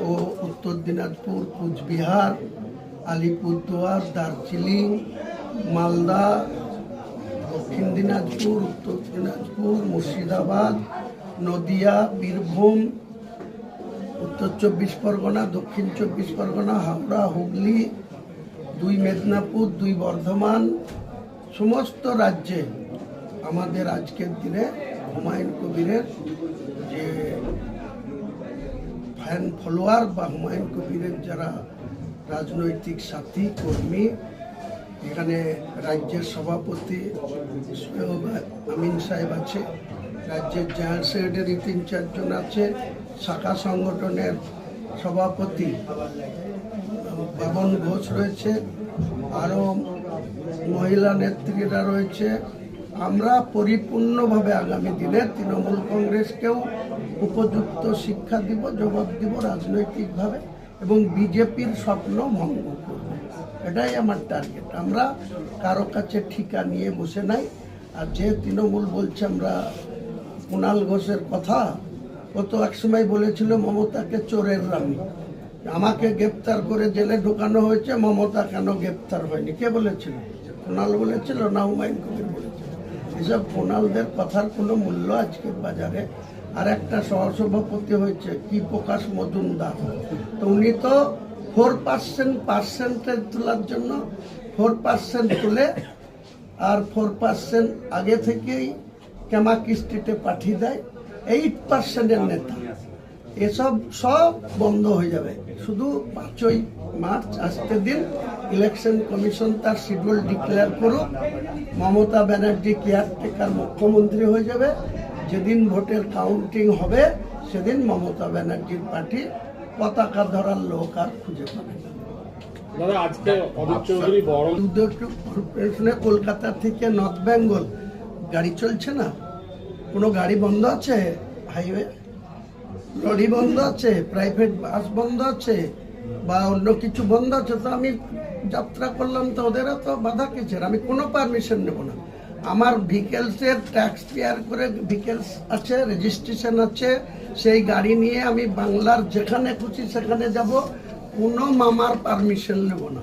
ও উত্তর দিনাজপুর, কুচবিহার, আলিপুরদুয়ার, দার্জিলিং, মালদা, দক্ষিণ দিনাজপুর, উত্তর দিনাজপুর, মুর্শিদাবাদ, নদিয়া, বীরভূম, উত্তর 24 পরগনা, দক্ষিণ 24 পরগনা, হাওড়া, হুগলি, 2 মেদিনীপুর, 2 বর্ধমান, সমস্ত রাজ্যে আমাদের আজকের দিনে হুমায়ুন কবিরের যে ফ্যান ফলোয়ার বা হুমায়ুন কবিরের যারা রাজনৈতিক সাথী কর্মী, এখানে রাজ্যের সভাপতি আমিন সাহেব আছে, রাজ্যের জেনারেল সেক্রেটারি 3-4 জন আছে, শাখা সংগঠনের সভাপতি বাবন ঘোষ রয়েছে, আরও মহিলা নেত্রীরা রয়েছে। আমরা পরিপূর্ণভাবে আগামী দিনে তৃণমূল কংগ্রেসকেও উপযুক্ত শিক্ষা দিব, জবাব দিব রাজনৈতিকভাবে, এবং বিজেপির স্বপ্ন ভঙ্গ করব। এটাই আমার টার্গেট। আমরা কারো কাছে ঠিকা নিয়ে বসে নাই। আর যে তৃণমূল বলছে আমরা কুণাল ঘোষের কথা, ও তো একসময় বলেছিল মমতাকে চোরের রানী। আমাকে গ্রেপ্তার করে জেলে ঢোকানো হয়েছে, মমতা কেন গ্রেপ্তার হয়নি? কে বলেছিল? কুণাল বলেছিল না হুমায়ুন কবির বলেছিল? এসব কুণালদের কথার কোনো মূল্য আজকের বাজারে। আর একটা সহসভাপতি হয়েছে কি প্রকাশ মজুমদার, তো উনি তো 4% তোলার জন্য 4% তুলে আর 4% আগে থেকেই ক্যামা কিস্তিতে পাঠিয়ে দেয়। 8%-এর নেতা। এসব সব বন্ধ হয়ে যাবে। শুধু 5ই মার্চ আসতে দিন, ইলেকশন কমিশন তার শিডিউল ডিক্লেয়ার করুক, মমতা ব্যানার্জি কেয়ারটেকার মুখ্যমন্ত্রী হয়ে যাবে। যেদিন ভোটের কাউন্টিং হবে সেদিন মমতা ব্যানার্জির পার্টি পতাকা ধরার লোক আর খুঁজে পাবে না। কলকাতা থেকে নর্থ বেঙ্গল গাড়ি চলছে না, কোনো গাড়ি বন্ধ আছে, হাইওয়ে লরি বন্ধ আছে, প্রাইভেট বাস বন্ধ আছে, বা অন্য কিছু বন্ধ আছে, তো আমি যাত্রা করলাম, তো ওদেরও তো বাধা কিসের? আমি কোনো পারমিশন নেব না। আমার ভিকেলসের ট্যাক্স পেয়ার করে ভিকেলস আছে, রেজিস্ট্রেশন আছে, সেই গাড়ি নিয়ে আমি বাংলার যেখানে খুশি সেখানে যাব, কোনো মামার পারমিশন নেব না।